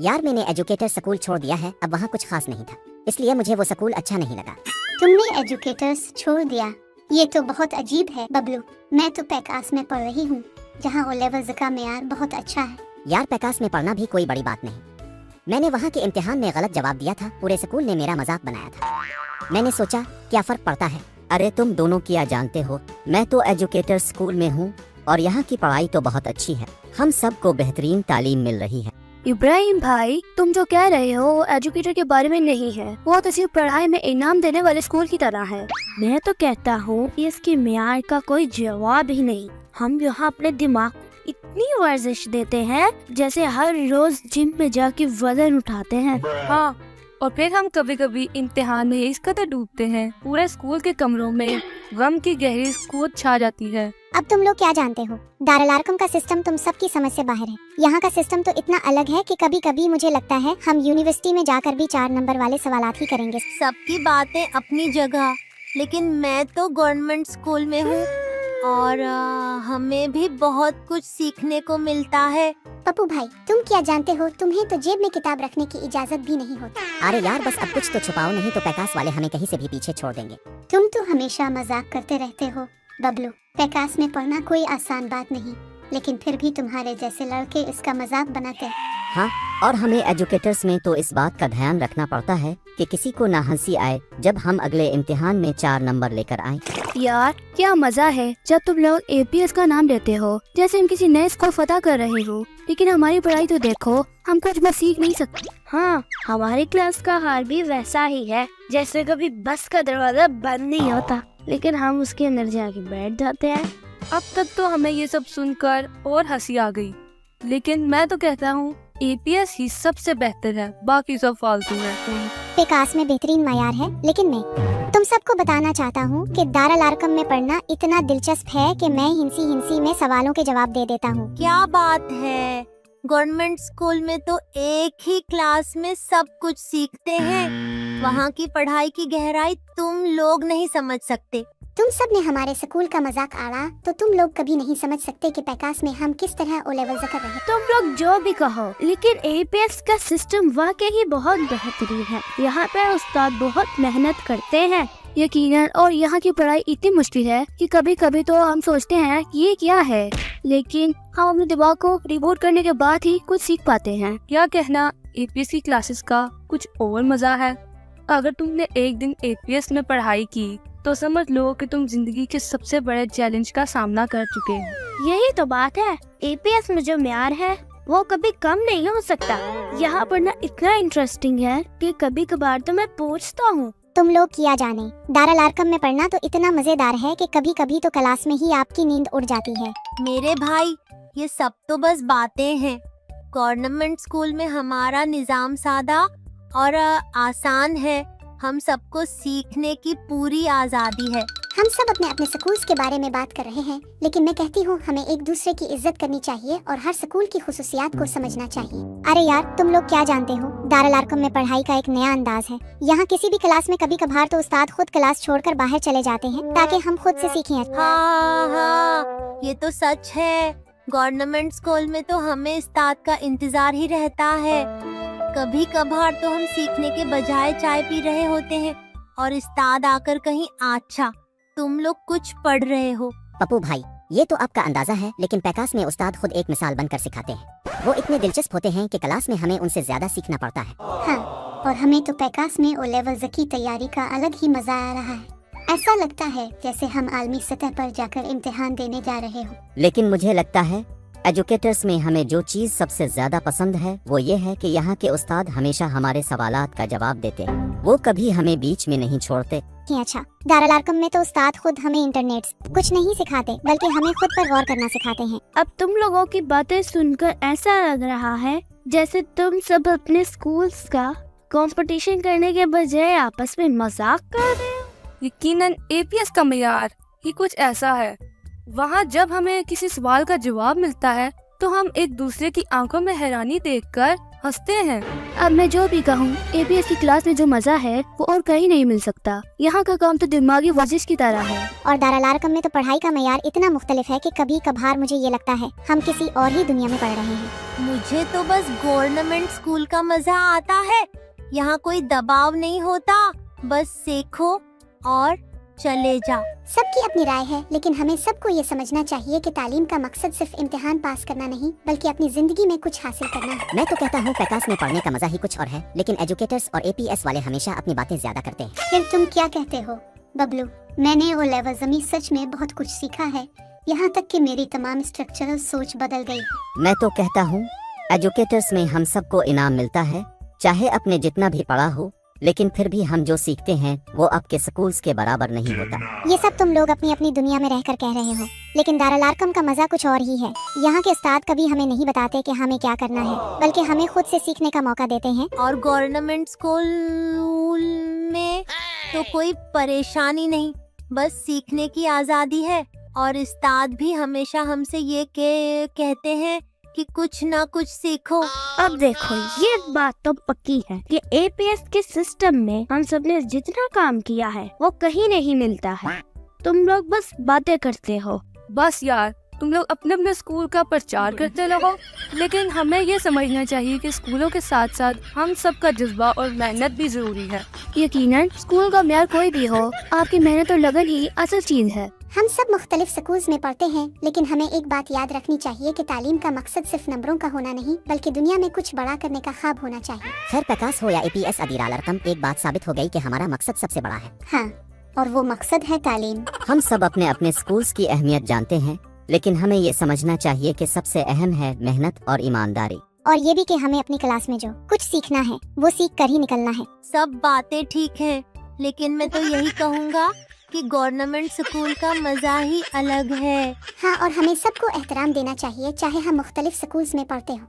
यार मैंने educator school छोड़ दिया है, अब वहाँ कुछ खास नहीं था, इसलिए मुझे वो स्कूल अच्छा नहीं लगा। तुमने एजुकेटर्स छोड़ दिया, ये तो बहुत अजीब है बबलू। मैं तो पैकास में पढ़ रही हूँ, जहाँ ओ लेवल का मेयार बहुत अच्छा है। यार पैकास में पढ़ना भी कोई बड़ी बात नहीं, मैंने वहाँ के इम्तिहान में गलत जवाब दिया था, पूरे स्कूल ने मेरा मजाक बनाया था। मैंने सोचा क्या फर्क पड़ता है। अरे तुम दोनों क्या जानते हो, मैं तो एजुकेटर स्कूल में हूँ और यहाँ की पढ़ाई तो बहुत अच्छी है, हम सबको बेहतरीन तालीम मिल रही है। इब्राहिम भाई, तुम जो कह रहे हो वो एजुकेटर के बारे में नहीं है, वो तो सिर्फ पढ़ाई में इनाम देने वाले स्कूल की तरह है। मैं तो कहता हूँ इसके मेयार का कोई जवाब ही नहीं। हम यहाँ अपने दिमाग को इतनी वर्जिश देते हैं जैसे हर रोज जिम में जाके वजन उठाते हैं। हाँ, और फिर हम कभी कभी इम्तिहान में इस कदर डूबते हैं, पूरे स्कूल के कमरों में गम की गहरी कूद छा जाती है। अब तुम लोग क्या जानते हो, दारुल अरकम का सिस्टम तुम सबकी समझ से बाहर है। यहाँ का सिस्टम तो इतना अलग है कि कभी कभी मुझे लगता है हम यूनिवर्सिटी में जाकर भी 4 नंबर वाले सवालात ही करेंगे। सबकी बातें अपनी जगह, लेकिन मैं तो गवर्नमेंट स्कूल में हूँ और हमें भी बहुत कुछ सीखने को मिलता है। पप्पू भाई, तुम क्या जानते हो, तुम्हें तो जेब में किताब रखने की इजाजत भी नहीं होती। अरे यार बस अब कुछ तो छुपाओ, नहीं तो पैकास वाले हमें कहीं से भी पीछे छोड़ देंगे। तुम तो हमेशा मजाक करते रहते हो बबलू। पैकास में पढ़ना कोई आसान बात नहीं, लेकिन फिर भी तुम्हारे जैसे लड़के इसका मजाक बनाते हैं। हाँ, और हमें एजुकेटर्स में तो इस बात का ध्यान रखना पड़ता है कि किसी को ना हंसी आए जब हम अगले इम्तिहान में 4 नंबर लेकर आएं। यार क्या मजा है जब तुम लोग APS का नाम लेते हो जैसे हम किसी नए स्कूल फतह कर रहे हो, लेकिन हमारी पढ़ाई तो देखो, हम कुछ भी सीख नहीं सकते। हाँ, हमारी क्लास का हाल भी वैसा ही है, जैसे कभी बस का दरवाजा बंद नहीं होता, लेकिन हम उसके अंदर जाके बैठ जाते हैं। अब तक तो हमें ये सब सुनकर और हंसी आ गई, लेकिन मैं तो कहता हूँ APS ही सबसे बेहतर है, बाकी सब फालतू है। पैकास में बेहतरीन मयार है, लेकिन मैं तुम सबको बताना चाहता हूँ कि दारुल अरकम में पढ़ना इतना दिलचस्प है कि मैं हिंसी में सवालों के जवाब दे देता हूँ। क्या बात है, गवर्नमेंट स्कूल में तो एक ही क्लास में सब कुछ सीखते हैं। वहाँ की पढ़ाई की गहराई तुम लोग नहीं समझ सकते। तुम सब ने हमारे स्कूल का मजाक आड़ा, तो तुम लोग कभी नहीं समझ सकते कि पैकास में हम किस तरह ओ लेवल कर रहे हैं। तुम लोग जो भी कहो, लेकिन APS का सिस्टम वाकई ही बहुत बेहतरीन है। यहाँ पे उस्ताद बहुत मेहनत करते हैं यकीनन, और यहाँ की पढ़ाई इतनी मुश्किल है कि कभी कभी तो हम सोचते हैं ये क्या है, लेकिन हम अपने दिमाग को रिबूट करने के बाद ही कुछ सीख पाते हैं। क्या कहना, APS की क्लासेस का कुछ और मजा है। अगर तुमने एक दिन APS में पढ़ाई की तो समझ लो कि तुम जिंदगी के सबसे बड़े चैलेंज का सामना कर चुके हो। यही तो बात है, APS में जो म्यार है वो कभी कम नहीं हो सकता। यहाँ पढ़ना इतना इंटरेस्टिंग है कि कभी कभार तो मैं पूछता हूँ तुम लोग किया जाने, दारुल अरकम में पढ़ना तो इतना मजेदार है कि कभी कभी तो क्लास में ही आपकी नींद उड़ जाती है। मेरे भाई, ये सब तो बस बातें हैं। गवर्नमेंट स्कूल में हमारा निजाम सादा और आसान है, हम सबको सीखने की पूरी आजादी है। हम सब अपने अपने स्कूल्स के बारे में बात कर रहे हैं, लेकिन मैं कहती हूँ हमें एक दूसरे की इज्जत करनी चाहिए और हर स्कूल की खुसूसियात को समझना चाहिए। अरे यार, तुम लोग क्या जानते हो, दारुल अरकम में पढ़ाई का एक नया अंदाज है। यहाँ किसी भी क्लास में कभी कभार तो उस्ताद खुद क्लास छोड़कर बाहर चले जाते हैं ताकि हम खुद से सीखें। हाँ, ये तो सच है। गवर्नमेंट स्कूल में तो हमें उस्ताद का इंतजार ही रहता है। कभी कभार तो हम सीखने के बजाय चाय पी रहे होते हैं और उस्ताद आकर कहीं, अच्छा तुम लोग कुछ पढ़ रहे हो। पप्पू भाई, ये तो आपका अंदाजा है, लेकिन पैकास में उस्ताद खुद एक मिसाल बनकर सिखाते हैं। वो इतने दिलचस्प होते हैं कि क्लास में हमें उनसे ज्यादा सीखना पड़ता है। हाँ, और हमें तो पैकास में ओ लेवल की तैयारी का अलग ही मजा आ रहा है। ऐसा लगता है जैसे हम आलमी सतह पर जाकर इम्तिहान देने जा रहे हो। लेकिन मुझे लगता है एजुकेटर्स में हमें जो चीज सबसे ज्यादा पसंद है वो ये है कि यहाँ के उस्ताद हमेशा हमारे सवालात का जवाब देते हैं, वो कभी हमें बीच में नहीं छोड़ते। अच्छा, दारुल अरकम में तो उस्ताद खुद हमें इंटरनेट कुछ नहीं सिखाते, बल्कि हमें खुद पर गौर करना सिखाते हैं। अब तुम लोगों की बातें सुनकर ऐसा लग रहा है जैसे तुम सब अपने स्कूल्स का कंपटीशन करने के बजाय आपस में मजाक कर रहे हो। यकीनन APS का मेयार ही कुछ ऐसा है। वहाँ जब हमें किसी सवाल का जवाब मिलता है तो हम एक दूसरे की आंखों में हैरानी देखकर हंसते हैं। अब मैं जो भी कहूँ, एपीएस की क्लास में जो मजा है वो और कहीं नहीं मिल सकता। यहाँ का काम तो दिमागी वर्जिश की तरह है। और दारुल अरकम में तो पढ़ाई का मयार इतना मुख्तलिफ है कि कभी कभार मुझे ये लगता है हम किसी और ही दुनिया में पढ़ रहे हैं। मुझे तो बस गवर्नमेंट स्कूल का मजा आता है। यहाँ कोई दबाव नहीं होता, बस सीखो और चले जाओ। सबकी अपनी राय है, लेकिन हमें सबको ये समझना चाहिए कि तालीम का मकसद सिर्फ इम्तिहान पास करना नहीं, बल्कि अपनी जिंदगी में कुछ हासिल करना है। मैं तो कहता हूँ पैकास में पढ़ने का मजा ही कुछ और है, लेकिन एजुकेटर्स और एपीएस वाले हमेशा अपनी बातें ज्यादा करते हैं। फिर तुम क्या कहते हो बबलू? मैंने ओ लेवल जमी सच में बहुत कुछ सीखा है, यहाँ तक कि मेरी तमाम स्ट्रक्चरल सोच बदल गई है। मैं तो कहता हूँ एजुकेटर्स में हम सबको इनाम मिलता है, चाहे अपने जितना भी पढ़ा हो, लेकिन फिर भी हम जो सीखते हैं वो आपके स्कूल्स के बराबर नहीं होता। ये सब तुम लोग अपनी अपनी दुनिया में रहकर कह रहे हो, लेकिन दारुल अरकम का मजा कुछ और ही है। यहाँ के उस्ताद कभी हमें नहीं बताते कि हमें क्या करना है, बल्कि हमें खुद से सीखने का मौका देते हैं। और गवर्नमेंट स्कूल में तो कोई परेशानी नहीं, बस सीखने की आजादी है। और उस्ताद भी हमेशा हमसे ये कहते हैं कि कुछ ना कुछ सीखो। अब देखो, ये बात तो पक्की है कि एपीएस के सिस्टम में हम सब ने जितना काम किया है वो कहीं नहीं मिलता है। तुम लोग बस बातें करते हो। बस यार, तुम लोग अपने अपने स्कूल का प्रचार करते रहो, लेकिन हमें ये समझना चाहिए कि स्कूलों के साथ साथ हम सबका जज्बा और मेहनत भी जरूरी है। यकीनन स्कूल का म्यार कोई भी हो, आपकी मेहनत और लगन ही असल चीज है। हम सब मुख्तलिफ स्कूल्स में पढ़ते हैं, लेकिन हमें एक बात याद रखनी चाहिए कि तालीम का मकसद सिर्फ नंबरों का होना नहीं, बल्कि दुनिया में कुछ बड़ा करने का ख्वाब होना चाहिए। खैर पैकास हो या एपीएस दारुल अरकम, एक बात साबित हो गई कि हमारा मकसद सबसे बड़ा है। हाँ, और वो मकसद है तालीम। हम सब अपने अपने स्कूल्स की अहमियत जानते हैं, लेकिन हमें ये समझना चाहिए कि सबसे अहम है मेहनत और ईमानदारी। और ये भी कि हमें अपनी क्लास में जो कुछ सीखना है वो सीख कर ही निकलना है। सब बातें ठीक हैं, लेकिन मैं तो यही कहूँगा कि गवर्नमेंट स्कूल का मजा ही अलग है। हाँ, और हमें सबको एहतराम देना चाहिए, चाहे हम मुख्तलिफ स्कूल्स में पढ़ते हो।